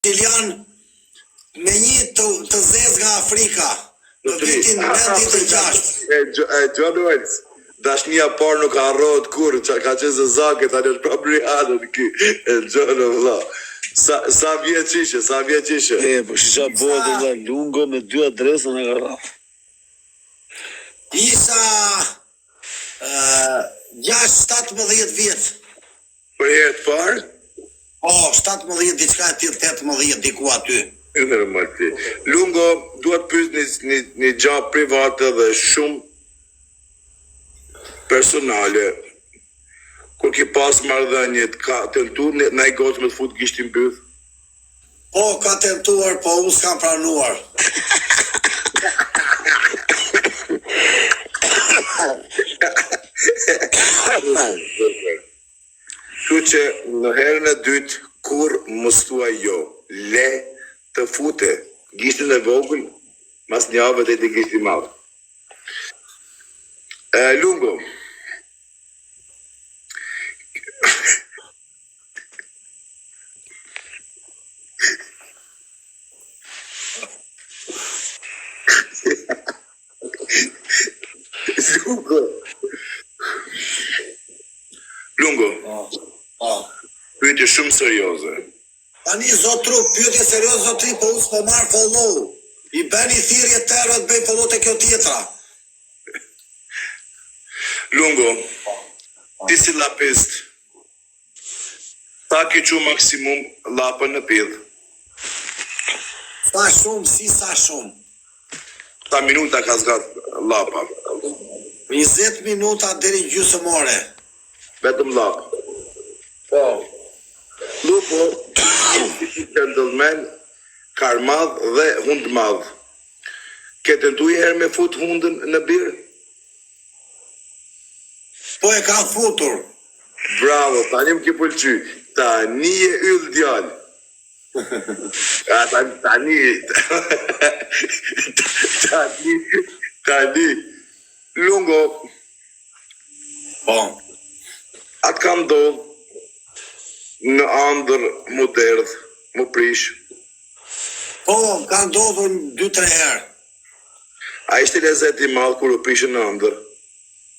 Brasilian me një të zezë nga Afrika në vitin 96. John Wells, dashnia parë nuk harrohet kurrë, ka qenë zezake, tani është prapë Rihanna ky. John vëlla. Sa vjeç ishe? Po shisha bodë nga Lungo me 2 adresa në Garraf. Isha 17 vjet. Për herë të parë? Po, 17 diçka e tillë 18 diku aty. Normal ti. Lungo, dua të pyes një gjë private dhe shumë personale. Kur ki pas marrëdhënie, ka tentuar në ai gocë me të fut gishtin mbyll? Po, ka tentuar, po unë s'kam pranuar. Kështu që në herën e dytë, kur mos thuaj jo, le të fute gishtin e vogël, mas një javë të gishtin madh. Lungo, Lungo, pyetje shumë serioze. Tani zotru, pyetje serioze zotri, po unë s'po marr follow. I bëni thirrje tërë të bëj follow te kjo tjetra. Lungo, ti si lapist, sa ke që maksimum lapën në pidh? Sa shumë. Sa minuta ka zgat lapa? 20 minuta deri gjysmë ore. Vetëm lapë. Po. Lupo, gentleman, kar madh dhe hund madh. Ke tentuar herë me fut hundën në birë? Po e ka futur. Bravo, tani më ke pëlqy. Tani e yll djalë. Tani. Lungo. Po. Atë kam ndodh në andër më derdh, më prish. Po, ka ndodhur 2-3 herë. A ishte lezet i madh kur u prishën në andër?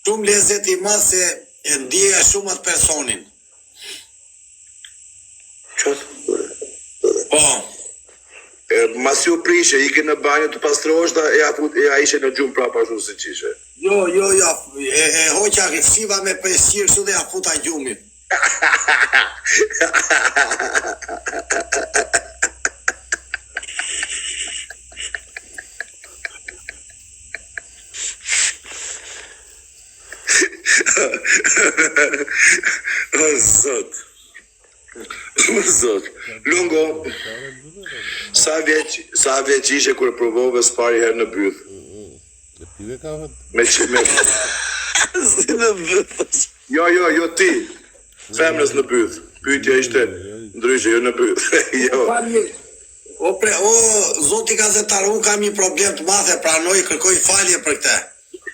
Shumë lezet i madh se e ndjeja shumë atë personin. Qëtë? Po. Mas ju prishe, ike në banjë të pastrosh dhe ja ishe në gjumë prapa shumë se qishe. Jo, e hoqa shiva me peshqirë kështu dhe ja futa gjumit. O Zot. Lungo, sa vjeç ishe kur provove s'pari herë në byth? Me Si në bëthës. Jo ti. Femrës në byth. Pyetja ishte ndryshe, jo në byth. Jo. O, zoti gazetar, unë kam një problem të madh, e pranoj, kërkoj falje për këtë.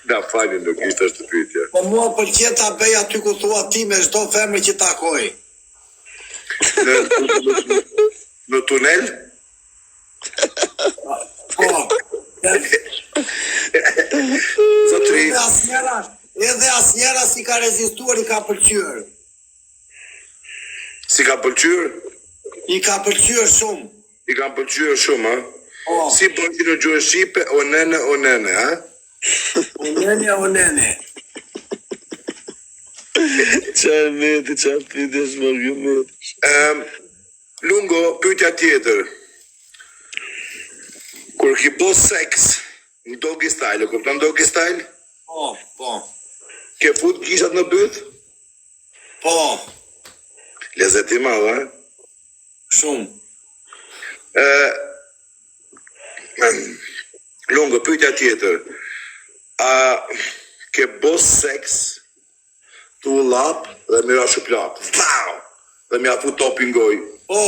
Na falje, nuk ishte është pyetja. Po mua pëlqen ta bëj aty ku thua ti me çdo femër që takoj. Në tunel? Po. Zotri. Edhe asnjëra si ka rezistuar, i ka pëlqyer. Si ka pëlqyer? I ka pëlqyer shumë. I ka pëlqyer shumë, ha? Po. Si bëjnë në gjuhë shqipe, o nene, ha? O nene. Qa meti, qa piti është argument. Lungo, pyetja tjetër. Kur ki bo seks në doggy style, kupton doggy style? Po. Ke fut gishat në byth? Po. Lezet i madh, ha? Shumë. Lungo, pyetja tjetër. A ke bo seks tu lap dhe me rashu plak? Wow! Dhe me afu topi ngoj. Po.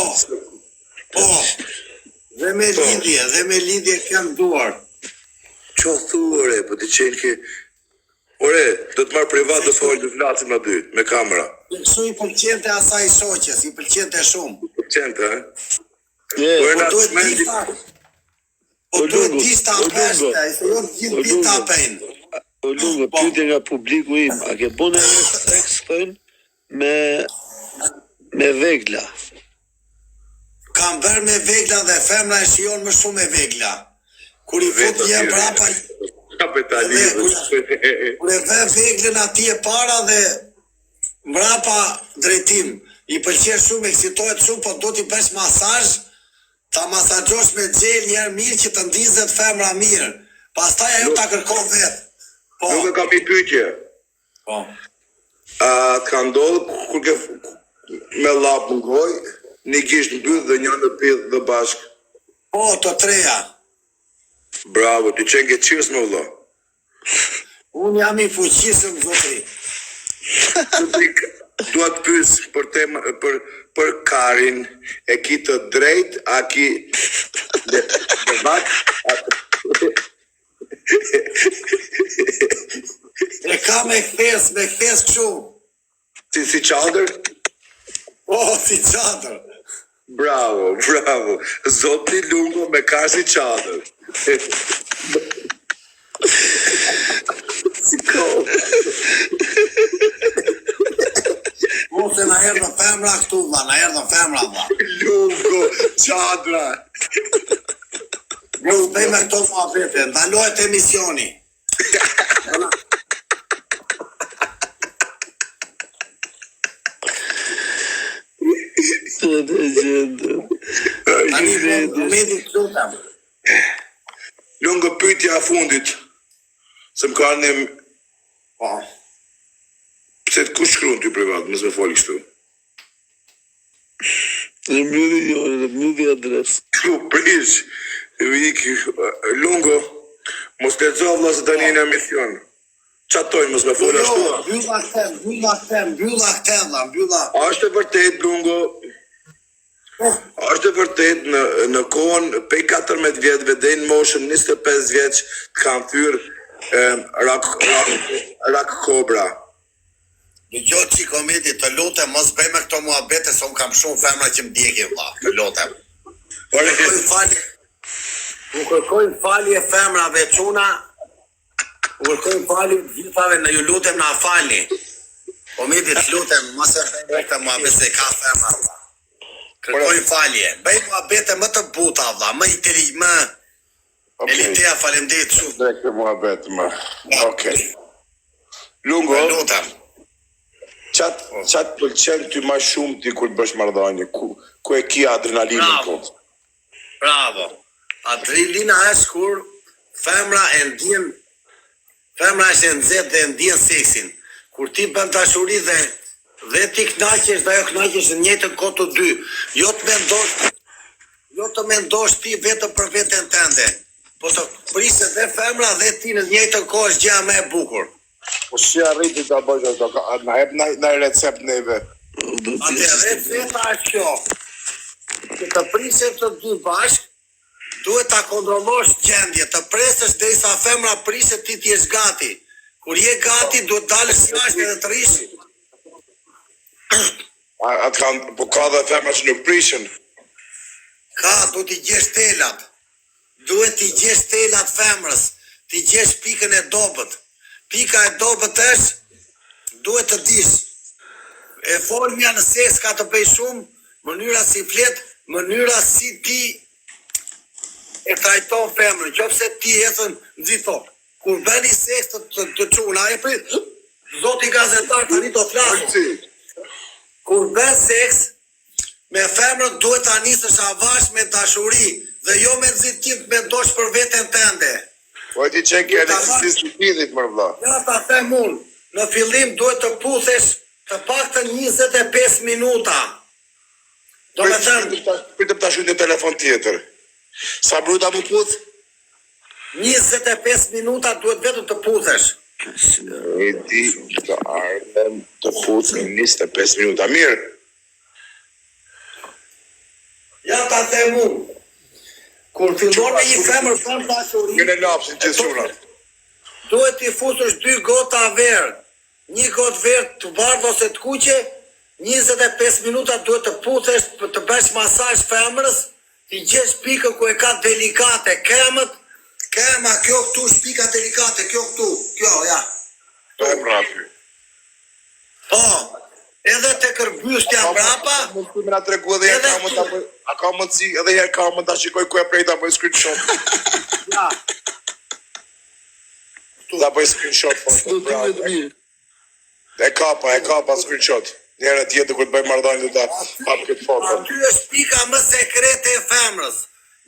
Dhe me lidhje kam duar. Qo thuare, po të qenë ke... Ore, do të marrë privat dhe folë të flasim në dytë, me kamera. Kështu i pëlqente asaj shoqes, i pëlqente shumë. I pëlqente, ha? Po duhet dista peshte, se jo gjithë dita pejnë. O Lungo, pyetje nga publiku im, a ke bune seks thënë me vegla? Kam bërë me vegla dhe femra e shijon më shumë me vegla. Kur i fut jem prapa, kur e ve veglën ati e para dhe mbrapa drejtim, i pëlqen shumë, eksitohet shumë, po do t'i bësh masazh, ta masazhosh me xhel njerë mirë që të ndizet femra mirë. Pastaj ajo ta kërkon vetë. Po. Nuk e kam i pyetje. Po. Ka ndodhur kur ke me lap në goj, një gisht në dy dhe një në pidh dhe bashk. Po, të treja. Bravo, ti qenë ke qirës me vëlla. Unë jam i fuqishëm, zotri. Dua të pyes për Karin, e ki të drejt, a ki dhe bak? E ka me këthes këshu. Si qadër? Oh, si qadër. Bravo. Zoti Lungo me ka si qadër. Si kohë. Mose na erdhën femra këtu, na erdhën femra, valla. Lungo, qadra. Ju bëjmë këto muhabete, ndalohet emisioni. Tani momentin të lutem. Lungo, pyetja e fundit. Se më ka një... Po. Pse të kush shkruan ty privat, mos më foli kështu. Në mbyllë adres. Kështu prish. Lungo, mos lexo vëlla se tani në emision. Çatoj mos më fol ashtu. Mbylla këtë. A është e vërtet Lungo? Është e vërtet në kohën pej 14 vjetëve deri në moshën 25 vjeç kanë thyrë rak kobra. Në gjotë që i komedi, të lutem, mos bëjme këto muhabete, se unë kam shumë femra që më djekje, vlla, të lutem. U kërkojnë falje femrave çuna, u kërkojnë falje gjithave, në ju lutem na falni. Komedi, të lutem, mos e bëjme këto muhabete, se ka femra, vlla. Kërkojnë falje, bëjmë muhabete më të buta, vlla, më elitea, faleminderit shumë. Drejtë muhabet më. Okej. Lungo, lutem. Qatë pëlqen ty ma shumë ti kur të bësh marrëdhënie, ku e ki adrenalinën kot? Bravo. Adrenalina është kur femra është e nxehtë dhe ndjen seksin. Kur ti bën dashuri dhe ti kënaqesh dhe ajo kënaqesh në njëjtën kohë të dy. Jo të mendosh ti vetëm për veten tënde, po të priset dhe femra dhe ti në njëjtën kohë është gjëja më e bukur. Po si arriti ta bësh ato, na jep na recept neve. Atë recepta është kjo. Që të priset të dy bashk, duhet ta kontrollosh gjendje, të presësh derisa femra priset ti t'jesh gati. Kur je gati, duhet dalësh jashtë edhe të rish. Po ka dhe femra që nuk prishin? Ka, duhet t'i gjesh telat. Duhet t'i gjesh telat femrës, t'i gjesh pikën e dobët. Pika e dobët është, duhet të dish. E formja në seks ka të bëj shumë, mënyra si flet, mënyra si ti e trajton femrën, qofse ti ecën nxito. Kur bëni seks të çuna, e prit, zoti gazetar tani do flasë. Kur bën seks me femrën duhet ta nisësh avash me dashuri dhe jo me nxitim të mendosh për veten tënde. Po ti çe ke recitistë të pidhit më vëlla. Ja ta them unë, në fillim duhet të puthesh të paktën 25 minuta. Do të thënë, pritem ta shujt në telefon tjetër. Sa bruta më puth? 25 minuta duhet vetëm të puthesh. E di të ardhem të puth në 25 minuta. Mirë. Ja ta them unë. Kur fillon me një femër bën dashuri, Në lapsin që çuna. duhet t'i futesh 2 gota verë. Një gotë verë të bardhë ose të kuqe, 25 minuta duhet të puthesh, të bësh masazh femrës, Ti gjesh pikën ku e ka delikate, kema, kjo këtu, shpika delikate, kjo këtu, kjo, ja. Po e mrapi. Po, edhe të kërbystja mbrapa, Mund të më na tregu edhe herë ka mund ta bëj. A ka mundsi edhe herë ka mund ta shikoj ku e prej ta bëj screenshot. ja. Ta bëj screenshot po. E kapa screenshot. Njëra tjetër kur të bëj marrëdhënie do ta hap këtë foto. Aty është pika më sekrete e femrës.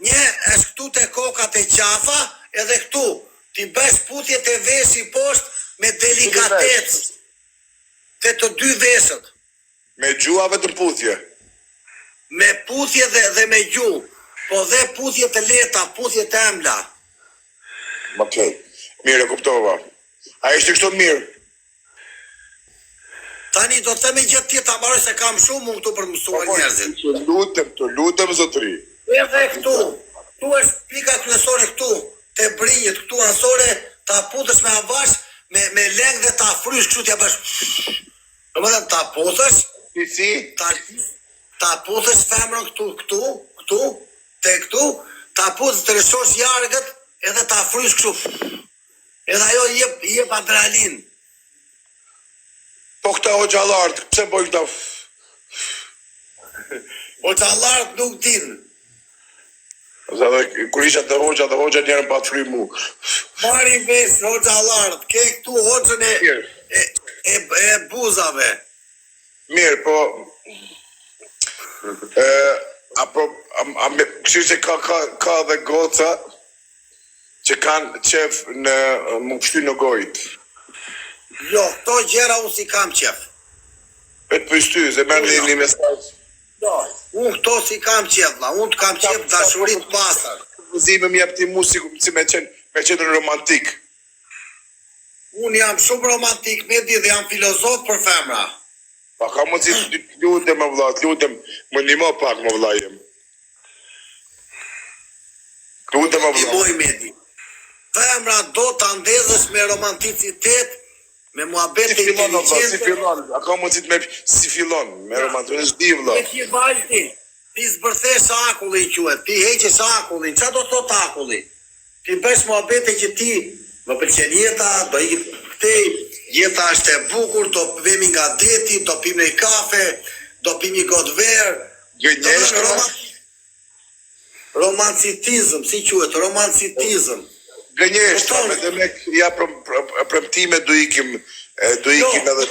Një është këtu te kokat e qafa, edhe këtu. Ti bësh putjet e veshi poshtë me delikatecë. Te të dy veshët. Me gjuave të puthje. Me puthje dhe me gjuhë. Po dhe puthje të lehta, puthje të ëmbla. Okej. Mirë, e kuptova. A ishte kështu mirë? Tani do të themi gjë tjetër, ta mbaroj se kam shumë unë këtu për mësuar njerëzit. Të lutem zotëri. Edhe këtu është pika kryesore këtu, te brinjët, këtu ansore, ta putësh me avash, me lengë dhe ta frysh kështu t'ja bësh. Domethënë ta puthësh, Si? ta puthësh femrën këtu, te këtu, ta puthësh të lëshosh jargët, edhe ta frysh kështu. Edhe ajo jep adrenalin. Po këta hoxhallarët, pse boj këta? Hoxhallarët nuk din. Kur isha të hoxha njerën pa të fry mu. Mari vesh hoxhallarët, ke këtu hoxhën e buzave. Mirë, po... Kështu që ka dhe goca që kanë qef në më pështy në gojtë. Jo, këto gjera unë si kam qef. E të pështy, se merë një mesazh. Jo, unë këto si kam qef, unë të kam qef dashurit pasër. Vëzime më jep ti mu si me qenë romantik. Unë jam shumë romantik, me di dhe jam filozof për femra. Pa ka mund si lutem më vëlla, lutem më nimo pak më vëlla jem. Lutem më vëlla. Dimoj me di. Femra do të ndezësh me romanticitet, me muhabet e inteligente. Si fillon, a ka mund si fillon, me romanticitet, është di vëlla. Me ti vajti, ti zbërthesh akullin quhet, ti heqesh akullin, qa do thot akulli? Ti bësh muhabete që ti, më pëlqen jeta, do i këtej, jeta është e bukur, do vemi nga deti, do pim një kafe, do pim një gotë verë. Gënjesh Romancitizm, si quhet, romancitizm. Gënjesh, me dhe me ja premtime do ikim edhe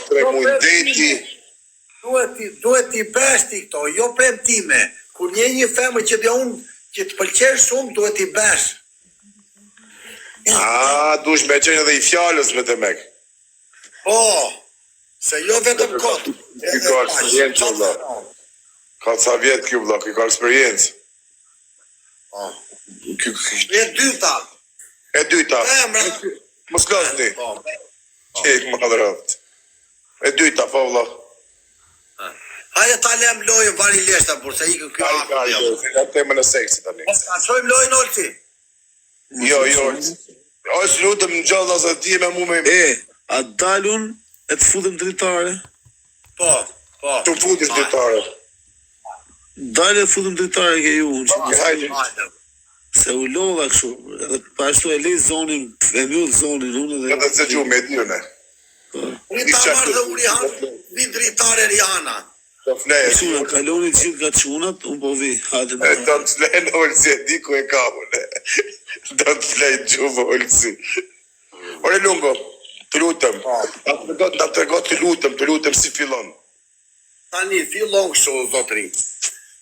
3 muaj deti. Duhet t'i bësh ti këto, jo premtime. Kur një femër që dhe unë që të pëlqen shumë, duhet t'i bësh. Dush me qenë edhe i fjallës me të mek. Po, se jo vetëm kot. Ky ka eksperiencë vëlla. Ka ca vjet ky vëlla, ky ka eksperiencë. E dyta. Femra. Mos losni. Po. Çek madhrat. E dyta po vëlla. Hajde ta lem lojën vari leshta, por se ikën ky akull. Ja temën e seksit tani. Ka shojmë lojën Olti. Jo. Oj, lutem në gjallë se ti me mu me... A dalun e të futëm dritare? Po. Të futis dritare. Dalë e të futëm dritare ke ju unë. Hajde. Se u lodha kështu, edhe pashtu e lej zonin, e mjull zonin unë dhe... Edhe të gjumë e dirëne. Dritar dhe uri hanë, vi dritare Rihanna. Të flejë. Quna, kalonit gjithë ka qunat, unë po vi, hajde Do të flejë në olësi, e di ku e ka une. Do të flejë gjumë olësi. Ore Lungo, të lutem. Ta të regot të lutem si fillon. Tani, fillon kështu, zotri.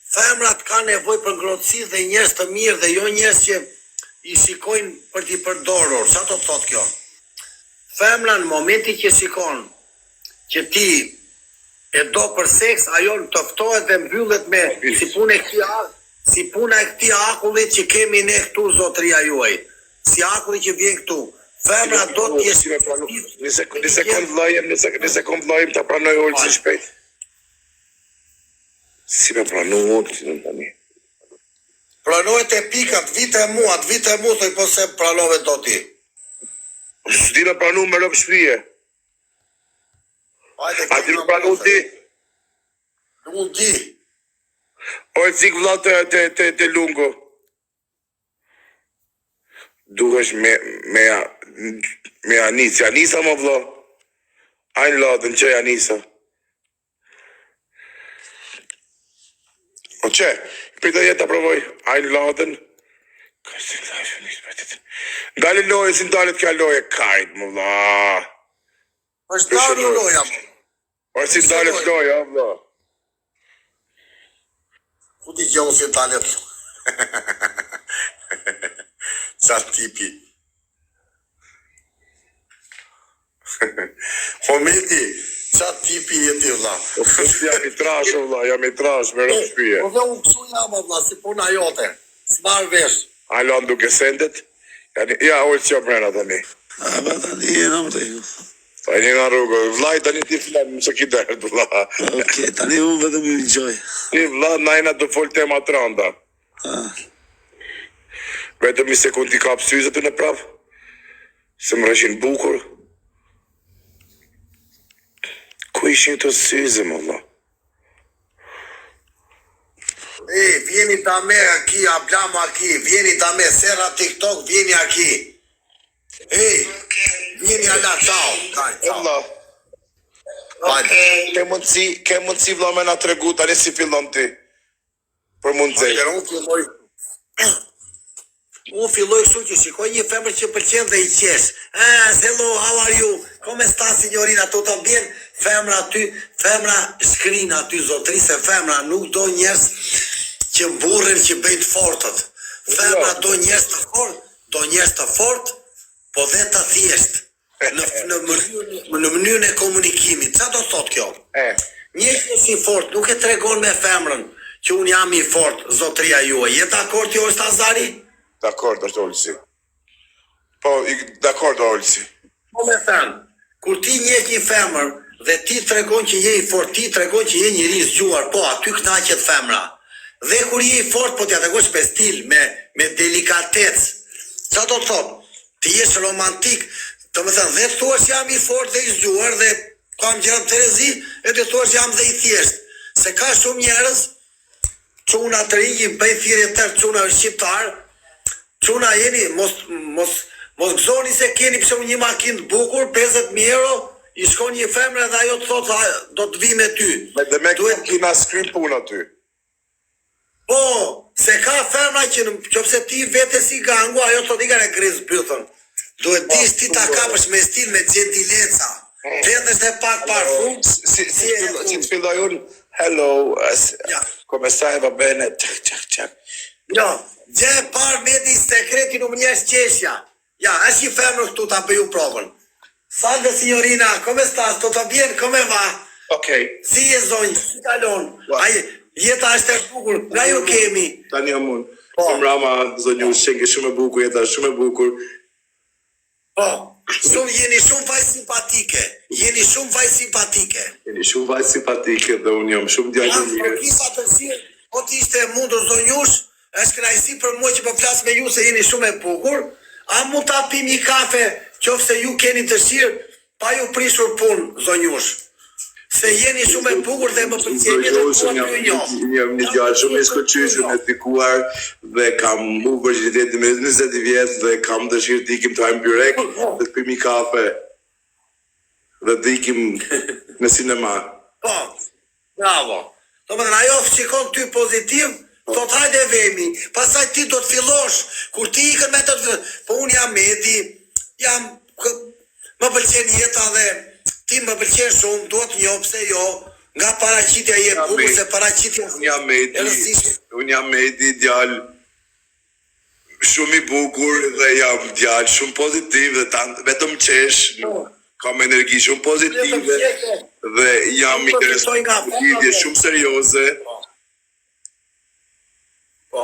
Femrat ka nevoj për ngrotësi dhe njerëz të mirë dhe jo njerëz që i shikojnë për t'i përdorur. Sa të thot kjo? Femra në momenti që shikon që ti e do për seks, ajo në toftohet dhe mbyllet me si puna e këtij akullit që kemi ne këtu zotria juaj. Si akulli që vjen këtu. Femra do të jesh Një sekund vlajem ta pranoj olësi shpejt. Si me pranu olësi në tani? Pranohet e pikat, vite e mu, thoj po se pranove do ti. S'di me pranu me lëpë shpije. A ti me pranu ti? Unë di. Olsi vëlla të lungo. Duhesh me Anisa. Anisa më vëlla. Ajnë ladën që Anisa. O që, pita jetë të provoj. Ajnë ladën. Dale loje, si ndalet kja loje. Kajt më vëlla. është dalu loja, mo. O si ndalet loje, vëlla. Ku ti gjohë si dalet? Qa tipi? Hometi, qa tipi jeti vëlla? Jam i trash, vëlla, jam i trash, me rëmë shpije. Po dhe unë kësu jam, vëlla, si puna jote. S'marrë vesh. Alon duke sendet. Ja, ojtë që mrena tani. A, ba tani e në më regu. Tani nga rrugë, vlaj tani ti flan, më së ki dërët, vëlla. Ok, tani unë vetëm i enjoy. Ti vëlla, najna të fol tema të randa. Vetëm i sekund i kap syzët të në prap. Se më rëshin bukur. Ku ishin të syzë, më vëlla? Vieni da me aqui, abbiamo aqui, vieni da me, sera TikTok, vieni aqui. Vieni alla ciao. Dai, ciao. Vëlla, ke mundësi vëlla me nga tregu, tani si fillon ti. Për mundësi. Unë filloj kështu që shikoj një femër që pëlqen dhe i qesh. Hello, how are you? Come sta signorina? Tutto bien? Femra aty, femra shkrin aty zotri, se femra nuk do njerëz që mburren që bëjnë të fortët. Femra do njerëz të fort, po dhe të thjesht. Në mënyrën e komunikimit. Qa do thot kjo? Njerëz që si fort nuk e tregon me femrën që unë jam i fort, zotria juaj. Je dakord jo është Azari? Dakord është Olsi. Po, dakord Olsi. Po me thënë, kur ti njeh një femër dhe ti tregon që je i fort, ti tregon që je njëri i zgjuar, po aty kënaqet femra. Dhe kur je i fort, po t'ja tregosh me stil, me delikatec. Qa do të thotë? Ti jesh romantik, të më thënë, dhe të thuash jam i fort dhe i zgjuar dhe kam gjëra të rezi, e të thuash jam dhe i thjesht. Se ka shumë njerëz, çuna të rinj, bëj thirrje tërë çuna shqiptar, çuna jeni, mos gëzoni se keni për shembull një makinë të bukur, 50.000 euro, i shkon një femër dhe ajo të thotë do të vi me ty. Dhe me duhet kina skry punë aty. Po, se ka femra që nëse ti vete si gangu, ajo thotë i kanë kriz bythën. Duhet dish ti ta kapësh me stil, me gentileca. Vendesh dhe pak parfum. Si të filloj unë, hello, come stai, va bene, çak. Jo, gjë e parë me di sekreti nuk më njesh qeshja. Ja, është një femër këtu ta bëju provën. Salve signorina, come stas? Tutto bien? Come va? Okej. Si je zonjë? Si kalon? Ai, jeta është e bukur. Nga ju kemi. Tani jam unë. Rama zonju, shenge shumë e bukur, jeta shumë e bukur. Po, jeni shumë vaj simpatike. Jeni shumë vaj simpatike Dhe unë jam shumë djallë mirë. Po kisha të thirr, po të ishte e mundur zonjush, është kënaqësi për mua që po flas me ju se jeni shumë e bukur. A mund ta pim një kafe, qofse ju keni dëshirë, pa ju prishur punë, zonjush. Se jeni shumë e bukur dhe më pëlqen edhe jam një djalë shumë i shkëlqyeshëm, e dikuar dhe kam humbur virgjinitetin me 20 vjet dhe kam dëshirë të ikim të hajm byrek dhe të pim një kafe dhe të ikim në sinema. Po, bravo. Domethënë ajo shikon ty pozitiv, thot hajde vemi, pastaj ti do të fillosh, kur ti ikën me të, po unë jam Medi, më pëlqen jeta dhe ti më pëlqen shumë, duhet një pse jo, nga paraqitja je bukur se paraqitja. Unë jam Medi, djalë shumë i bukur dhe jam djalë shumë pozitiv dhe vetëm qesh, kam energji shumë pozitive dhe jam interesuar nga lidhje shumë serioze. Po.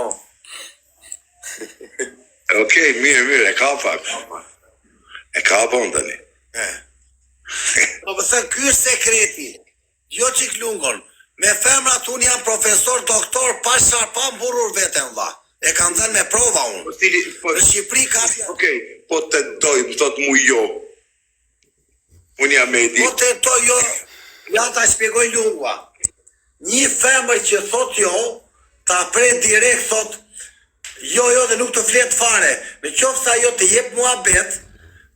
Okej, mirë, e ka pak. E ka bon tani. Po thënë, ky është sekreti. Jo çik lungon. Me femrat unë jam profesor, doktor, pa mburur veten vlla. E kam dhënë me prova unë. Në Shqipëri ka. Okej, po të doj, më thot mu jo. Unë jam Medi. Po të doj jo. Ja ta shpjegoj lungua. Një femër që thot jo, ta pret direkt thot, jo dhe nuk të flet fare. Në qoftë se ajo të jep muhabet,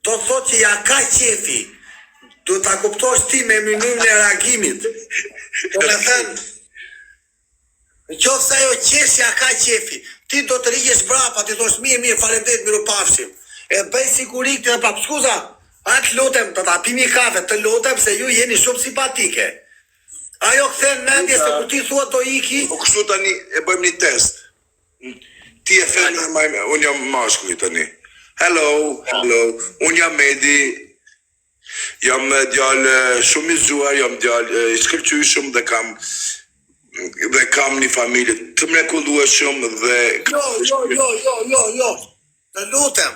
do të thot që ja ka qefi. Do ta kuptosh ti me mënyrën e reagimit. Do të thënë, në qoftë se ajo qesh ja ka qefi, ti do të rrihesh brapa, ti thosh mirë, faleminderit, mirupafshim. E bëj siguri këtë prap, skuza, atë lutem, të ta pini kafe, të lutem se ju jeni shumë simpatike. Ajo kthen mendje se kur ti thua do iki. Po kështu tani e bëjmë një test. Ti e femër, unë jam mashkulli tani. Hello, unë jam Medi. Jam djalë shumë i zgjuar, jam djalë i shkëlqyeshëm dhe kam një familje të mrekullueshëm dhe Jo. Të lutem.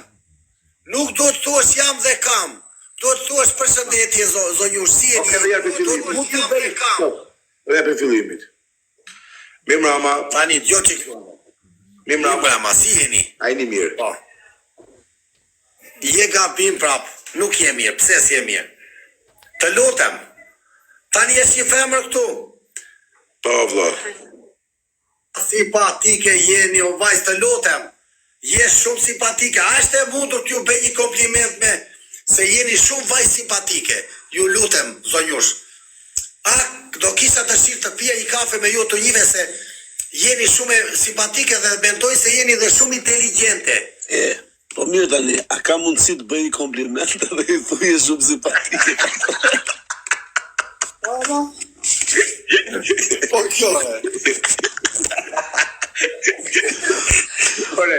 Nuk do të thuash jam dhe kam. Do të thuash përshëndetje zonjush, si e di. Dhe për fillimit. Mirëmbrëma. Tani dëgjoj çik. Mirëmbrëma, si jeni? A jeni mirë? Po. Je gabim prap, nuk je mirë, pse si je mirë? Të lutem. Tani je si femër këtu. Po vlla. Simpatike jeni, o vajzë, të lutem. Je shumë simpatike. A është e mundur t'ju bëj një kompliment me se jeni shumë vajzë simpatike. Ju lutem, zonjush. A do kisha dëshirë të pija një kafe me ju të njive se jeni shumë simpatike dhe mendoj se jeni dhe shumë inteligjente. Po mirë tani, a ka mundësi të bëj një kompliment dhe i thuj e shumë simpatike? Po kjo Ore.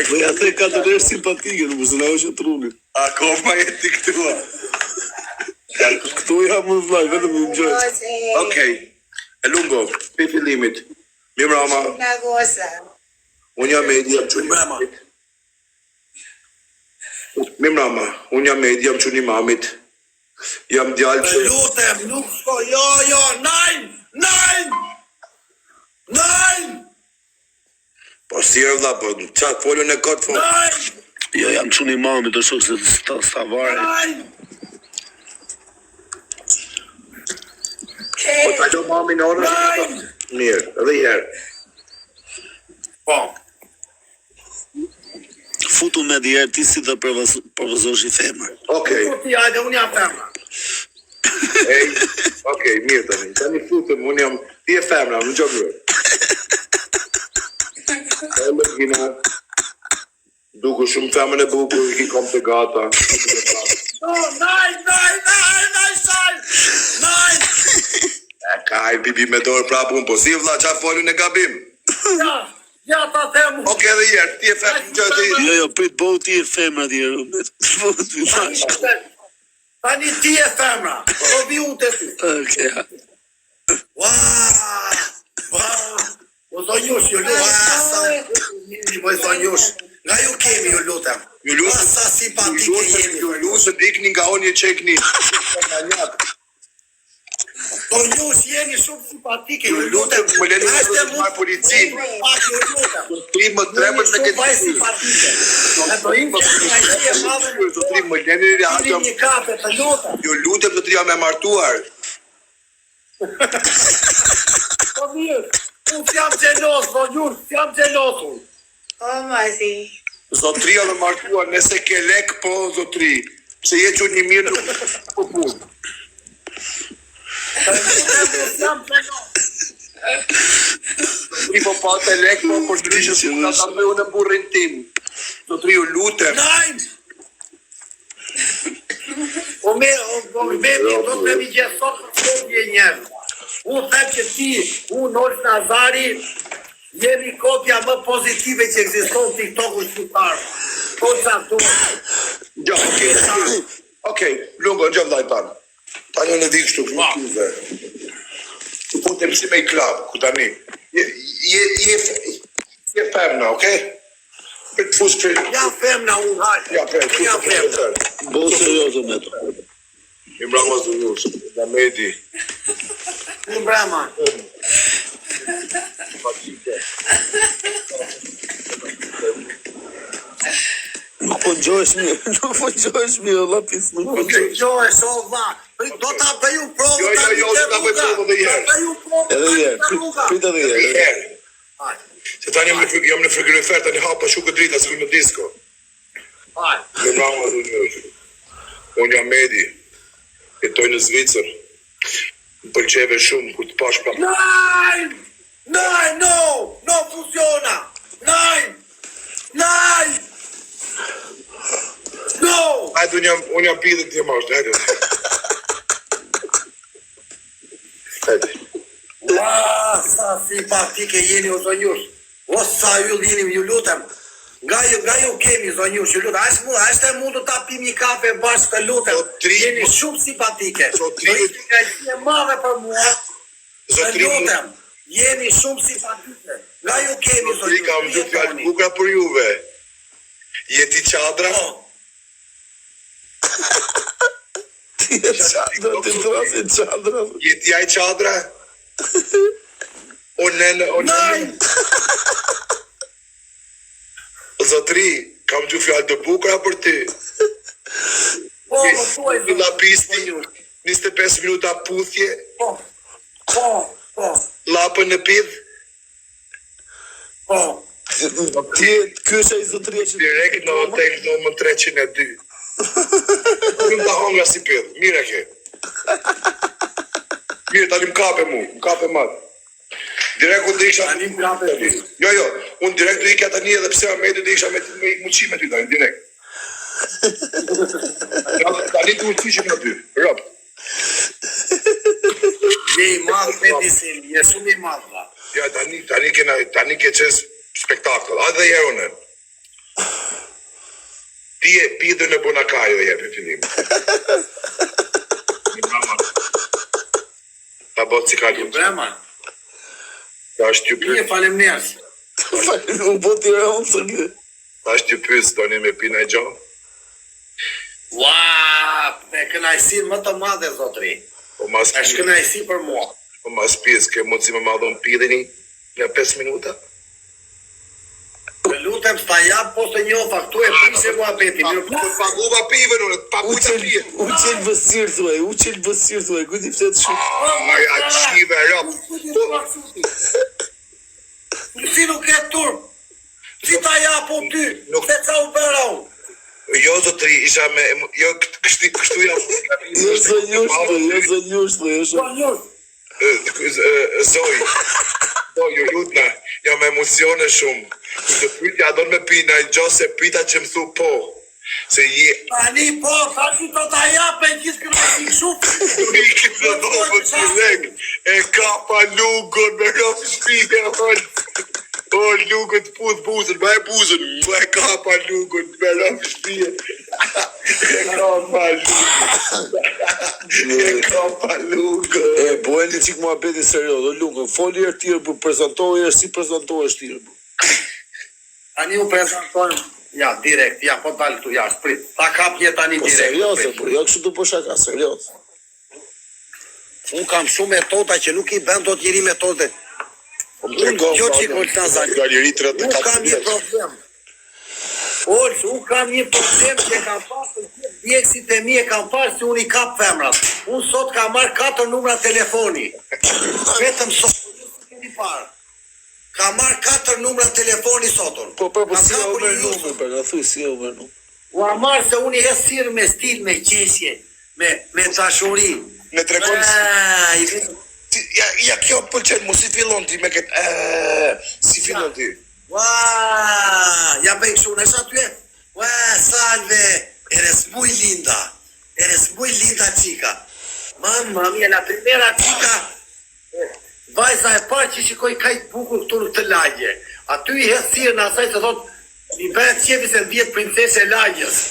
Po ja the ka të nërë simpatike, nuk përse na është e trunit. Akoma jeti këtu. Këtu jam më vllaj, vetëm më ngjoj. Okej. E lungo, për fillimit. Mirëmbrëma. Unë jam Medi, jam çuni mamit. Mirëmbrëma. Unë jam Medi, jam çuni mamit. Jam djalë Të lutem, nuk shko, jo, nein! Po si e vlla, po çat folën e kot fol. Jo, jam çuni mamit, është se sta vare. Po ta do mamin orën. Mirë, edhe herë. Po. Futu me djerë ti si të propozosh i femër. Okej. Ti hajde, unë jam femra. Okej, mirë tani. Tani futëm, unë jam, ti e femra, më gjë mirë. E më gina, duku shumë femën e bukur, i kom të gata. Nein! E kaj, bibi me dorë prapun, po si vlla qa folën e gabim? Ja, ta them. Okej, edhe herë, ti e femën që ti... Jo, prit bëhu ti e femra djerë. Tani ti e femra. Po vi unë të ty. Okej. O zonjush, ju lutem. O zonjush. Nga ju kemi, ju lutem. Ju lutem. Sa simpatike jemi. Ju lutem dikni nga unë e qekni. Zonjush, jeni shumë simpatike. Ju lutem. Më leni me marë policin. Ju lutem. Tri më tremët në këtë Vaj simpatike. E do im që nga i e madhe. Zotri, më leni Pini një kafe, të lutem. ju lutem të tria me martuar. Po mirë. Unë jam gjelos, zonjush, jam gjelosur. Zotria dhe martuar, nëse ke lek, po, zotri. Pse je që një mirë nuk po punë. Jam gjelos. Zotri po pate lek, po, por të rishës që nga ta me unë e burrin tim. Zotri, ju lutem. Nein! O me, do të me mi gjithë sot për shkongje njerë. Unë them që ti, unë Olsh Nazari, jemi kopja më pozitive që ekziston TikTok-u shqiptar. Po që ato. Ja, okej, lungo, në gjë vllaj tanë. Tani në di kështu, këmë të putem si me i klab, ku tani. Je femna, okej? Për të fusë që... Ja femna unë, hajtë. Ja, për, Ja femna. Bo seriozo me to. Mi brama zë njusë, nga Medi. Unë brama. Nuk po gjojsh mirë, Allah pis nuk po gjojsh. Jo, e so va. Do ta bëju provë. Jo, do ta bëj provë dhe herë. Edhe herë, prit edhe herë. Tani jam në frigorifer, tani hapa shukë drita, s'vi në disko. Në mama dhe një. Unë jam Medi, jetoj në Zvicër. Më pëlqeve shumë, kur të pash pak. Nein! Nein, no! No funciona! Nein! Nein! No! Hajde, unë jam pidhe të jam ashtë, hajde. Hajde. Ua, sa simpatike jeni o zonjush. O sa yll jeni, ju lutem. Nga ju kemi zonjush, ju lutem. Ashtë e mundu ta pimi kafe bashkë të lutem. Jeni shumë simpatike. Nga e madhe për mua. Të lutem. Jeni shumë simpatike. Nga ju kemi zonjush. Rika, më gjithë fjallë bukra për juve. Jeti qadra? Ti e qadra, ti thrasin qadra. Jeti aj qadra? O nënë. Zotri, kam gjithë fjallë të bukra për ti. Po, më thuaj Në lapisti, 25 minuta puthje, Po. lapën në pidh, Po. Ti ky është ai zotëria që direkt në hotel numër 302. Nuk ta honga si pidh, mire ke. Mirë, tani më kape matë. Direkt unë dhe isha... Tani më kape ty. Jo, unë direkt dhe ika tani edhe pse Ahmedi dhe isha me muqi me ty tani, direkt. Tani të uqishim në ty, rëp. Je i madhë me disin, je shumë i madhë, da. Ja, tani ke qes spektakl, a dhe jeronën. Ti e pidhe në Bonakaj dhe jepi fillim. Ta botë si ka lutë. Brema, Ta është t'ju një pys, falem njerës. u bë ti rëndë së kë. ta është t'ju pys, do një me pina e gjohë. Ua, me kënajsi më të madhe, zotri. Po mas Është kënajsi për mua. Po mas pjes, ke mundësi me madhon pidheni nga 5 minuta? Të lutem s'ta jap po të njofa, këtu e prishe mua beti. Po paguva pive në, paguta pije. U qelë vësirë thuaj, kujti fletë shumë. Aja, qive, rap. Si nuk e turp? Si ta jap po ty? Se ca u bëra unë? Jo, zotri, isha me, jo, kështu jam. Jo zonjush thuaj, Po njës. Zoj, ju lutna, jam emocione shumë. Të pytja do me pi në gjo se pita që më thu po. Se je... Tani po, tashi të ta jape gjithë kënajsi shumë. Rikit në dopë të reg, e kapa lugon me rëfë shpike, o lugon të puth buzën, me buzën, me kapa lugon me rëfë shpike. E kapa lugon. E, po e një qikë mua beti serios, o lungë, foli e tjërë, për prezentohë e si prezentohë është tjërë. Tani u prezentojmë, ja, direkt, ja, po dalë këtu, ja, shprit. Ta kap një tani Po direkt. serios, po jo kështu të po shaka, serios. Unë kam shumë metoda që nuk i bën dot njëri metode. Jo që koltan zali. Galeri Unë kam një 34. problem. Unë kam një problem që kam pasur djekësit e mi e kam pasur si unë i kap femrat. Unë sot kam marrë 4 numra telefoni. Vetëm sot, keni parë. Kam marrë 4 numra telefoni sotun. Po si e Kam u kapur mërë një numër, për në thuj, si e u mërë numër. U amarë se unë i hesirë me stil, me qeshje, me dashuri. Me trekon I vetëm ja kjo pëlqen mu si fillon ti me këtë si fillon ti. Ua, ja bëj kështu, në shatë ty. Ua, salve, eres muy linda chica. Mamma mia, la primera chica, vajza e parë që shikoj kajt bukur këtu në të lagje. Aty i hesirë në asaj se thot, i bëhet qefi se ndjet princeshe e lagjës.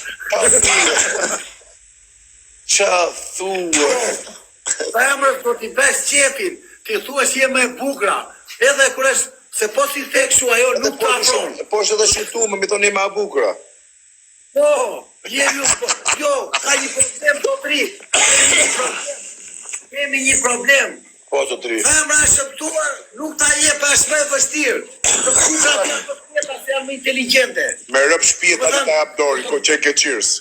Qa thua? Femrës do t'i bësh qefin, ti thua që je me bukra, edhe kur është, se po si thek shu ajo nuk të afron. Po është edhe shqytu me thoni ma bukra. Po, jo, ka një problem do tri, kemi një problem. Po të tri. Femra e shëptuar nuk ta jep është me vështirë, të bukra të vështirë se janë më inteligente. Me rëp shpijet tani ta jap dori, ko qe ke qirës.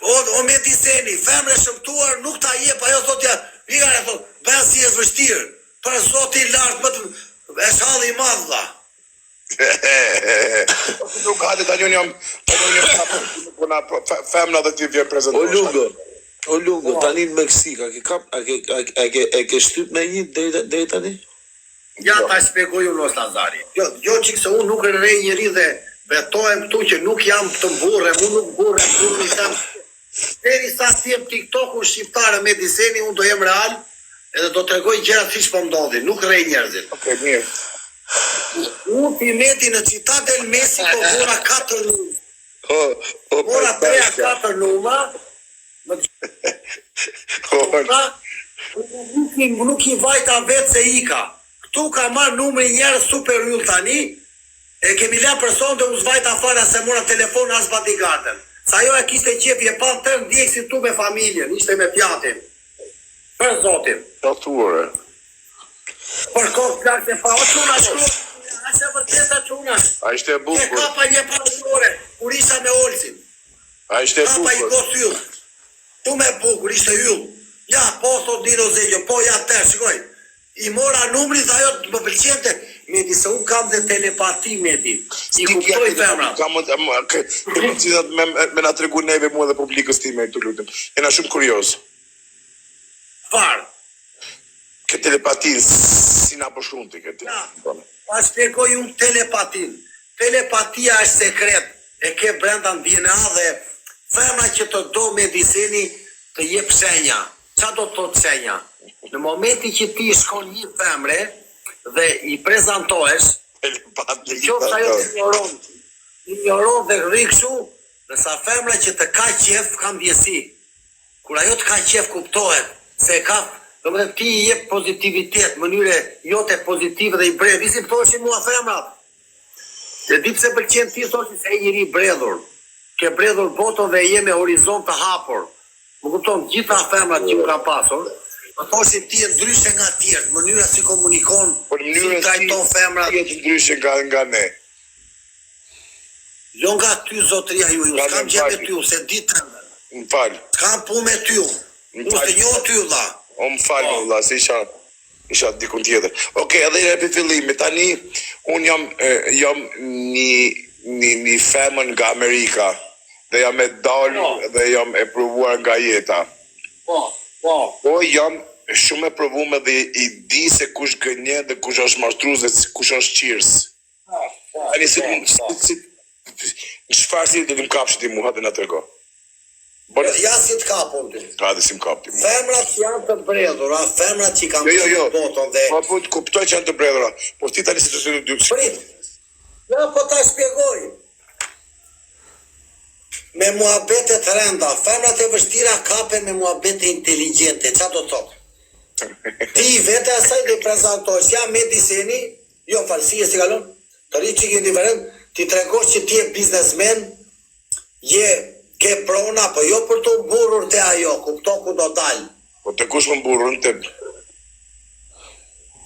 O me diseni, femre shëmtuar nuk ta jep, ajo thot ja, pika e thot, bën si e vështirë, për zoti lartë, E shalli i madh vlla. Nuk hajde tani unë jam puna femna dhe ti vjen prezantosh. O Lugo, tani në Meksik, a ke shtyp me një deri tani? Ja ta shpjegoj unë os Lazari. Jo që se unë nuk rrej njëri dhe betohem këtu që nuk jam të mburre, unë nuk mburre, unë nuk jam. Deri sa t'jem TikTok-u shqiptare me diseni, unë do jem real edhe do tregoj gjëra siç po ndodhin, nuk rrej njerëzit. Okej, mirë. Unë Pimeti në Città del Messico mora 4 numra. Mora 3-4 numra. Nuk i vajta vetë se ika. Këtu ka marrë numri njerëz super yll tani, e kemi la person dhe u zvajta fara se mora telefon as bodyguardën. Sa jo e kishte qef je pa tërë ndjekësi tu me familjen, ishte me pjatin. Për zotin. Do thuare. Për kohë plak se pa, o quna shkru, ashe vërteta quna. A ishte e Ke bukur. kapa një parësore, kur isha me Olsin. A ishte e Kapa i bukur. gost yll. Tu me bukur, ishte yll. Ja, po thot Dino Zegjo, po ja te, shikoj. I mora numri dhe ajo më pëlqente. Medi, se unë kam dhe telepati, Medi. I kuptoj femra. Me na tregu neve mua dhe publikës time, të lutem. Jena shumë kurios. Farë. Ke telepatin, si na po shumë të këtë. Ja, pa shpjegoj unë telepatin. Telepatia është sekret, e ke brenda në DNA dhe femra që të do me diseni të jep shenja. Qa do të thotë shenja? Në momenti që ti shkon një femre dhe i prezentohesh, qoftë ajo të ignoron dhe rrikshu, dhe sa femra që të ka qef, ka ndjesi. Kur ajo të ka qef kuptohet, se ka, do më dhe ti i jep pozitivitet, mënyre jote pozitive dhe i bredh, visi pëtoshin mua femrat. Dhe di pse pëlqen ti thoshin se e njëri bredhur, ke bredhur botën dhe je me horizont të hapur. Më kupton, gjitha femrat që më ka pasur, më thoshin ti e ndryshe nga tjerë, mënyra si komunikon, si trajton femrat. Ti e të ndryshe nga ne. Jo nga ty zotria ju, s'kam gjë me ty, se di të ndër. Më falë. S'kam pu me ty, unë të njoh ty dha. O më falë, vëlla, se isha dikun tjetër. Okej, edhe e për fillimi, tani, unë jam një femën nga Amerika, dhe jam e dalë dhe jam e provuar nga jeta. Po jam shumë e provume dhe i di se kush gënje dhe kush është mashtrues dhe kush është qirës. Ani si në çfarë si do të më kapsh ti mua dhe na trego. Ja si të kapon ty. Ka dhe si më kap ti mua. Femrat janë të bredhura, femrat që kanë botën dhe... Po të kuptoj që janë të bredhura, po ti tani si të së dy... Prit, ja po ta shpjegoj. Me muhabete të renda, femrat e vështira kapen me muhabete inteligjente, qa do të thotë? Ti vete asaj dhe prezentojsh, ja me diseni, jo falsi e si kalon, të rritë që kënë diferent, ti tregosh që ti e biznesmen, ke prona, po jo për të burur të ajo, kupto ku do dalë. Po të kush më burur në të...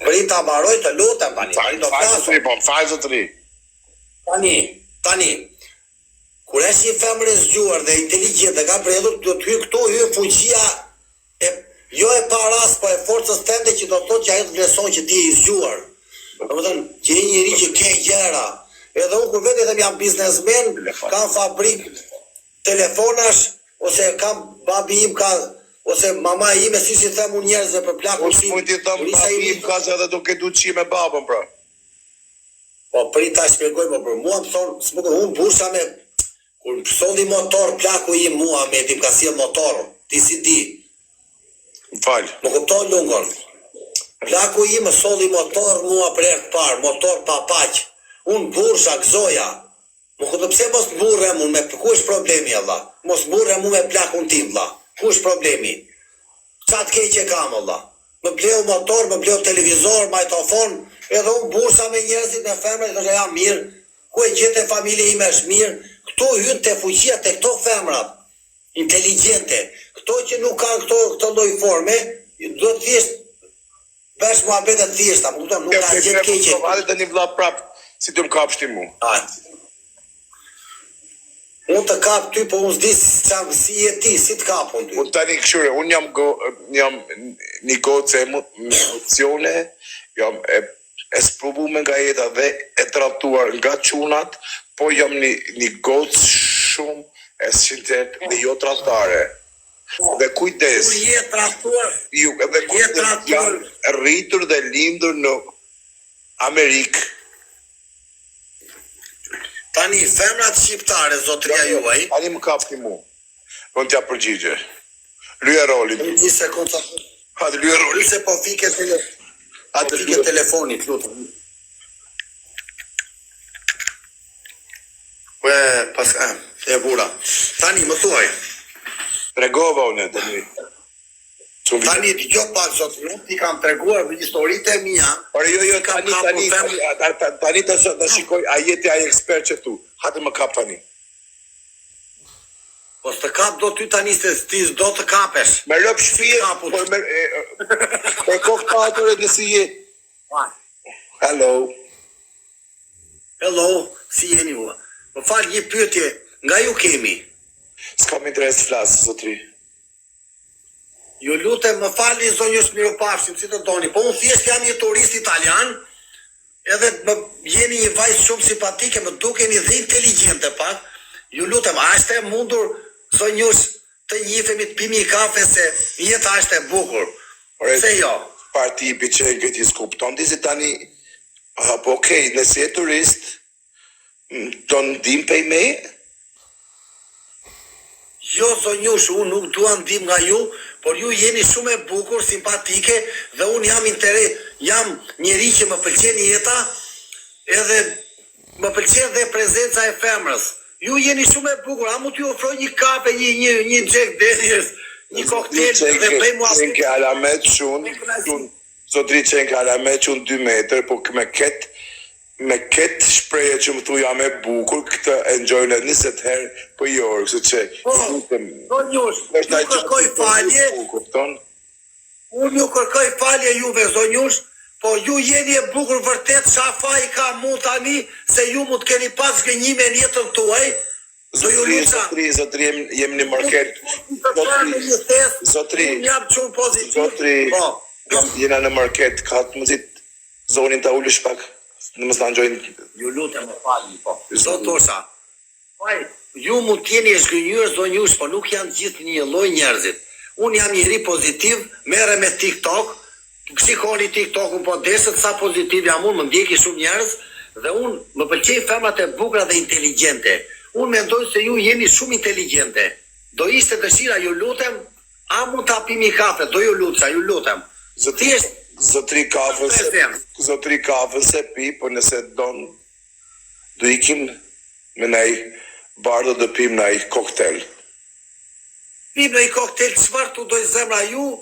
Prita baroj të lutem, tani do flasur. Po, fajzë të ri. Tani, kur është një femër e zgjuar dhe inteligjente dhe ka bredhur, do të hyj këtu, hyj fuqia jo e paras, po e forcës tënde që do të thotë që ajo të vlerëson që ti je i zgjuar. Domethënë, që je njëri që ke gjëra. Edhe unë kur vetë jam biznesmen, kam fabrik telefonash, ose kam babi im ka, ose mama ime, si them unë njerëzve për plakun tim. Po ti thon babi im ka se edhe do ke duçi me babën pra. Po prita shpjegoj më për mua, më thon, s'më unë busha me kur solli motor plaku i mua me tim ka sjell motor, ti si di. M'fal. Më kupton lungon. Plaku i më solli motor mua për herë të parë, motor pa paq. Unë bursha gëzoja. Më kupton pse mos burrem unë me ku është problemi valla? Mos burrem unë me plakun tim valla. Ku është problemi? Çat keq e kam valla. Më bleu motor, më bleu televizor, majtofon, edhe unë bursha me njerëzit me femrat që jam mirë. Ku e gjete familje ime është mirë. Këto hyn te fuqia te këto femrat inteligjente, këto që nuk kanë këto lloj forme, do të thjesht bash muhabete të thjeshta, më kupton, nuk ka gjë keqe. Hajde tani vëlla prap, si të më kapsh ti mua. Unë të kap ty, po unë s'di si je ti, si të kapun ty. Unë tani këshyre, unë jam një gocë me emocione, jam e sprovume nga jeta dhe e tradhtuar nga çunat, po jam një gocë shumë e sinqert dhe jo tradhtare. Dhe kujdes. Kur je tradhtuar, Edhe kujdes, jam rritur dhe lindur në Amerikë. tani femrat shqiptare, zotria juaj, Tani më kapti mu. Unë t'ja përgjigje. Lyja rolin. një sekundë. Hajde, lyja rolin. Se po fike telefonit, lutem. Pas e vura. Tani më thuaj. Tregova unë tani. Tani dëgjoj pak zot, nuk ti kam treguar historitë e mia. Por jo, tani të shikoj, a jeti ai ekspert që tu. Hajde më kap tani. Po të kap do ty tani se ti s'do të kapesh. Me lëp shpije, por koktatore dhe si je. Hello, si jeni vua? Më fal një pyetje, nga ju kemi? S'kam interes flasë, zotri. Ju lutem, më falni zonjës miropafshim, si të doni, po unë thjesht jam një turist italian, edhe jeni një vajzë shumë simpatike, më dukeni dhe inteligjente pak. Ju lutem, a është e mundur zonjës të njihemi të pimi kafe se jeta është e bukur. Se jo. Parti i biçen këti skupton, disi tani, po okej, nëse je turist, do ndim pej me? Jo, zonjush, unë nuk dua ndim nga ju, por ju jeni shumë e bukur, simpatike, dhe unë jam njeri që më pëlqen jeta, edhe më pëlqen dhe prezenca e femrës. Ju jeni shumë e bukur, a mu t'ju ofroj një kafe, një Jack Daniels, një koktel, dhe bëjmë asë. Qenke alamet shumë, zotri qenke alamet shumë 2 meter, po me ketë shpreje që më thu jam e bukur, këtë enjojnë 20 herë për jorë, kështë që... Zonjush, ju kërkoj falje, unë ju kërkoj falje juve, zonjush, po ju jeni e bukur vërtet, shafa i ka mu tani, se ju mu të keni pas gënjime në jetën tuaj. Zotri, jem një market. Zotri, jena në market, ka të mëzit zonin të ullish pak. Në më stangjojnë... Ju lutem më falni, po. Zot Orsa, ju mu t'jeni e shgënjur zonjush, po nuk janë gjithë një lloj njerëzit. Unë jam njëri pozitiv, mere me TikTok, shikoni TikTok-un, po desët sa pozitiv jam unë, më ndjeki shumë njerëz, dhe unë më pëlqej femrat e bukura dhe inteligjente. Unë mendoj se ju jeni shumë inteligjente. Do ishte dëshira, ju lutem, a mund ta pimi kafe, do ju lutem. Zotri kafën se pi, por nëse do ikim me nej bardë dhe pim nej koktel. Pim nej koktel, çfarë tu doj zemra ju,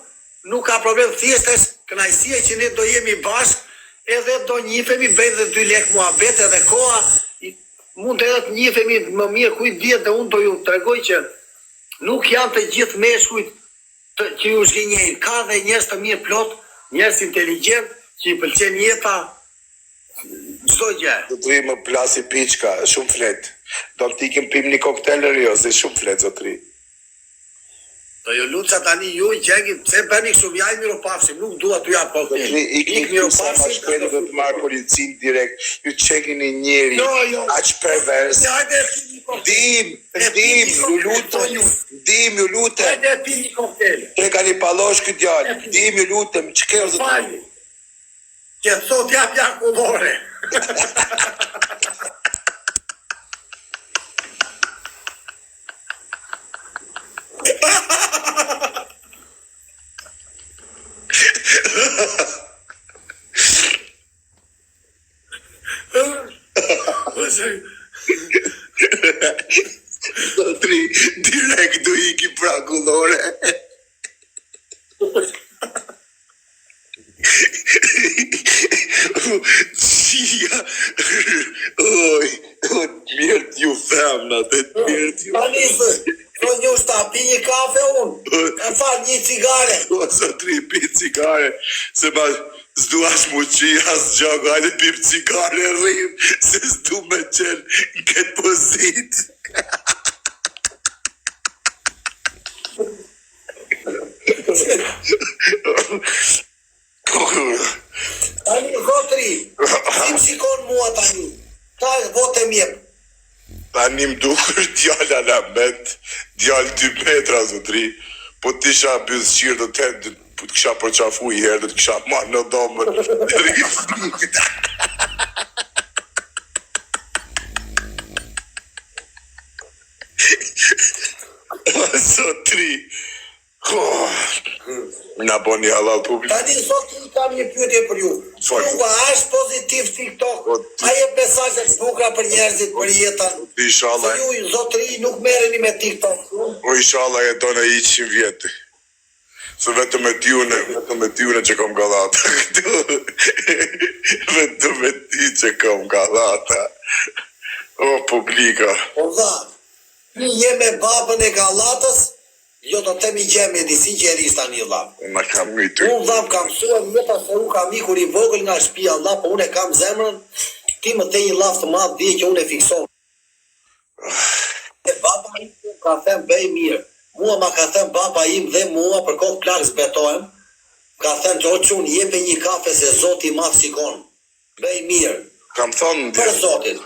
nuk ka problem, thjesht është kënaqësia që ne do jemi bashkë, edhe do njihemi, bëjmë dhe 2 lek muhabet, edhe koha mund edhe të njihemi më mirë, kujt dihet, dhe unë do ju tregoj që nuk janë të gjithë meshkujt që ju zgjenjejnë, ka dhe njerëz të mirë plot, njerëz inteligjent, që i pëlqen jeta, çdo gjë. Zotri më plasi piçka, shumë flet. Do t'ikim pim një koktel jo, se shumë flet, zotri. Do ju lutem tani ju gjengit, pse bëni kështu, jaj miropafshim, nuk dua t'ju jap koktel. Ik miropafshim, do të marr policin direkt. Ju çekin një njeri, aq pervers. Dim, ju lutem. Hajde pini koktel. Te ka një pallosh këtë djalë. Dim, ju lutem, ç'ke zotri? Që sot jap kullore. Zotri, direkt do iki pra kullore. Qia, oj, mirë t'ju femna, mirë t'ju. Po një shta, pi një kafe unë, e fal një cigare. O, zotri, pi cigare, se ma s'duash mu qia s'gjago, hajde pip cigare rrim, se s'du me qenë në këtë pozit. Tani, zotri, Tani më dukur djallë alamet, djallë 2 metra zotri, po të isha bëzë qirë do të kisha përqafu i herë, do të kisha marrë në domën. Zotri, na boni halal publik. Tani sot kam një pyetje për ju. Rruga është pozitiv TikTok? A je mesazhe të bukura për njerëzit, për jetën? Inshallah. Se ju zotëri nuk merreni me TikTok. Po inshallah jeton e 100 vjetë. Se vetëm me tyune që kom gallata. Vetëm me ty që kom gallata. O publika. Po dha, ti je me babën e gallatës, jo do të temi gjemi di sinqerisht tani vlla. Ma kam ngritur. Unë vlla kam mësuar jeta se u kam ikur i vogël nga shtëpia vlla, po unë e kam zemrën, ti më te një llaf të madh dije që unë e fiksoj. E baba im ka thënë bëj mirë. Mua ma ka thënë baba im dhe mua për kohë plak zbetohem. Ka thënë Gjoçun jepe një kafe se Zoti i madh shikon. Bëj mirë. Kam thonë Për Zotin.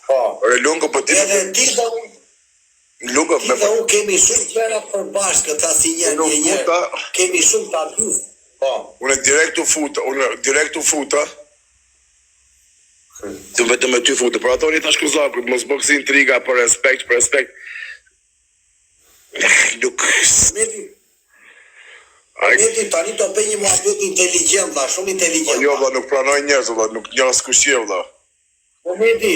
Po. Ore lungo po ti. Edhe ti dhe unë Lungo Ti dhe unë kemi shumë gjëra për bashkë këta si një. Kemi shumë të aty. Po. Unë direkt u futa. Të vetëm me ty futa. Për ato një të shkuzakur, mos bëksi intriga për respekt. Nuk... Meti tani do bëj një muhabet inteligjent, vlla, shumë inteligjent. Jo, vlla, nuk pranoj njerëz, vlla, nuk njas kushje, vlla. Po Meti,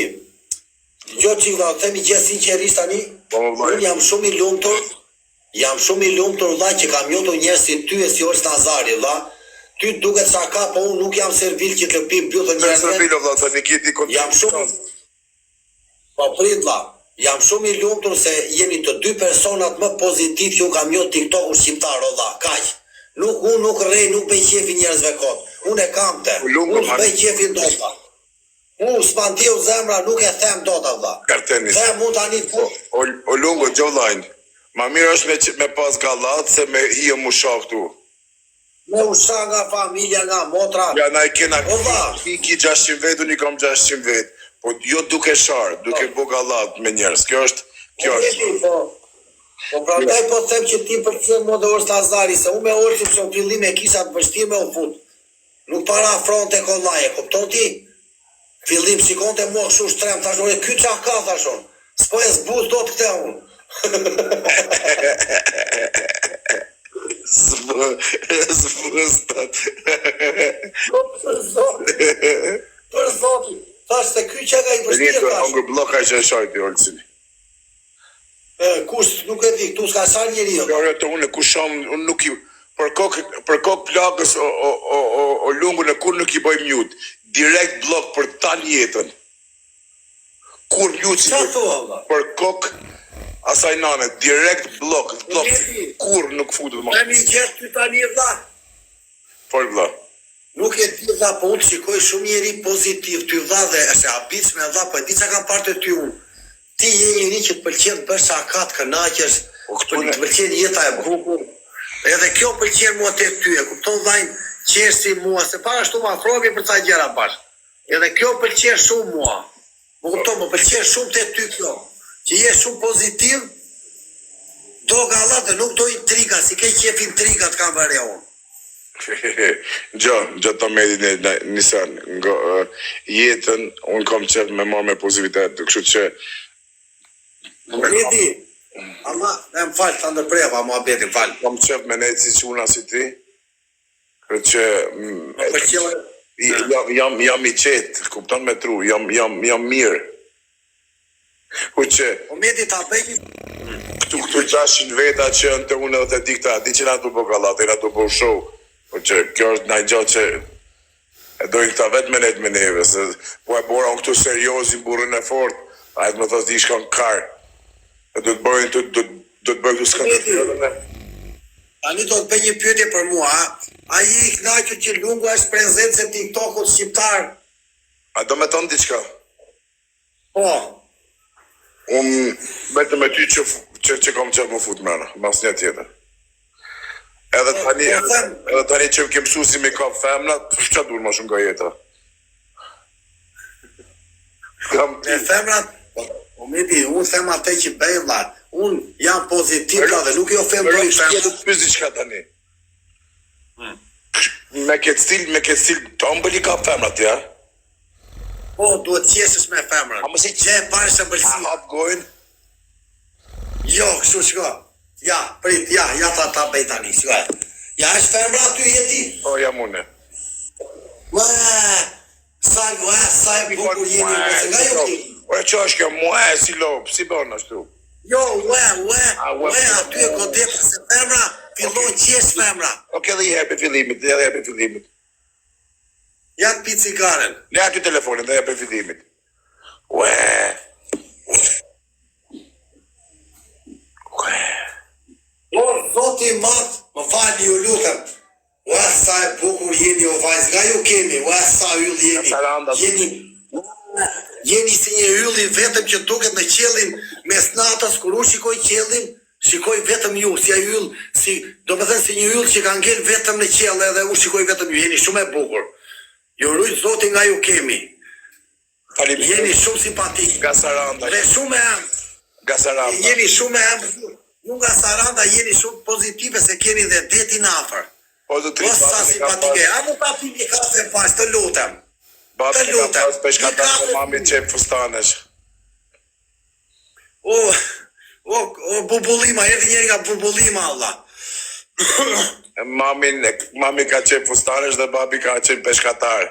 Gjoçi vlla, themi gjë sinqerisht tani. Unë jam shumë i lumtur. Jam shumë i lumtur vlla që kam njohur njerëz si ty e si Ors Nazari vlla. Ty duket sa ka, po unë nuk jam servil që të lëpi mbyllën njerëz. Servil vlla, tani kiti kontinent. Jam shumë. Po prit vlla. Jam shumë i lumtur se jeni të dy personat më pozitiv që u kam njohur TikTok-u shqiptar vlla. Kaq. Unë nuk rrej, nuk bëj qefi njerëzve kot. Unë e kam te. Unë bëj qefi ndoshta. Unë s'pandiu zemra, nuk e them dot valla. Kartenis. Them mund tani po. O lungo gjolajn. Ma mirë është me pas gallat se me hije mu shah këtu. Me usha nga familja, nga motra. Ja na i kena ki 600 vetë, unë i kam 600 vetë. Po jo duke sharë, duke bu gallat me njerëz. Kjo është. Po prandaj po them që ti pëlqen mua dhe Ors Nazari, se unë me Orsin që në fillim e kisha të vështirë me u fut. Nuk para fronte kollaje, kupton ti? Fillim shikonte mua kështu shtrem, tash ore ky çka ka thashon. S'po e zbuz dot këtë unë. Zbuz dot. Për Zotin. Thash se ky çka ka i vështirë tash. Ongër bloka që shajti Orsin. Kush nuk e di, këtu s'ka sa njeri jo. Unë kusham, unë nuk i... Për kokë plagës o lungun e kur nuk i bëj mute. Direkt blok për tal jetën. Kur mute si... Qa thua, valla? Për kokë asaj nane, direkt blok. Kur nuk futu të ma. Në një gjerë ty tani vlla. Por vlla. Nuk e di vlla, po unë shikoj shumë njeri pozitiv, ty vlla dhe është habitshme vlla, po e di çka kam parë të ty unë. Ti je njëri që të pëlqen të bësh shakat, kënaqesh, të pëlqen jeta e bukur. Edhe kjo pëlqen mua te ty, e kupton vllai, qesh si mua, se para ashtu më afrohemi për ca gjëra bash. Edhe kjo pëlqen shumë mua. Më kupton, më pëlqen shumë te ty kjo. Që je shumë pozitiv, do gallat dhe nuk do intriga, si ke qef intriga të kam vëre unë. Gjo të medin e nisan, jetën, unë kam qef me marrë me pozitivitet, kështu që Medi, ama, e më falë, të ndërpreva, mua beti, falë. Kam qef me nejtë si quna si ti, kërë që jam i qetë, kupton me tru, jam mirë. Ku që... O Medi, ta bëjnë... Këtu 600 veta që në të unë edhe të dikta, di që na të bëgë galat, e na të bëgë show, ku që kjo është na i gjatë që e dojnë këta vetë me nejtë me neve, se po e bora unë këtu seriozin, burën e fort, a e të më thos di shkon karë. Do të bëjnë të skandinavë. Tani do të bëj një pyetje për mua, a i kënaqur që lungu është prezencë e TikTok-ut shqiptar? A do me thonë diçka? Po. Unë vetëm me ty që kom qef më fut mëna, mas një tjetër. Edhe tani që kem mësu si me ka femna, që dur më shumë nga jeta? E femnat, Medi, unë them atë që bëj vlla. Unë jam pozitiv dhe nuk i ofendoj Rëmë, femrën. të të pyes diçka tani. Me këtë stil, të ëmbëli ka femrat, ja? Po, duhet qeshesh me femrën. A mos i Gjë e parë është A ëmbëlsi. hap gojën? Jo, kështu shko. Ja, prit, ja ta bëj tani, shko. Ja, është femra aty jeti? Po, jam une. Ua, sa e bukur jeni, nëse nga ju keni. Ore, që është kjo muë, si lopë, si bon ashtu? Jo, ue, aty e godetër se femra, fillon qesh femra. Oke, dhe i herë për fillimit, Ja të pi cigaren. Le aty telefonin, dhe i herë për fillimit. Ue. Por, zoti matë, më falni ju lutem. Ua, sa e bukur jeni o vajzë, nga ju kemi, ua, sa yll jeni. Saranda. Jeni si një ylli vetëm që duket në qellin mes natës, kur unë shikoj qellin, shikoj vetëm ju, si a yll, do më thënë si një yll që ka ngel vetëm në qell edhe unë shikoj vetëm ju, jeni shumë e bukur. Ju rujt zoti nga ju kemi. Jeni shumë simpatik. Nga Saranda. Dhe shumë e amë. Nga Saranda. Jeni shumë e amë. Ju nga Saranda jeni shumë pozitive se keni dhe detin afër. Po, të tri Sa simpatike. A mu ta pi një kafe pas, të lutem. Batë Të ka lutem. pas peshkatar Një po kafe- mami qep fustanesh. O, bubullima, erdi njeri nga bubullima, Allah. Mami ka qep fustanesh dhe babi ka qep peshkatar.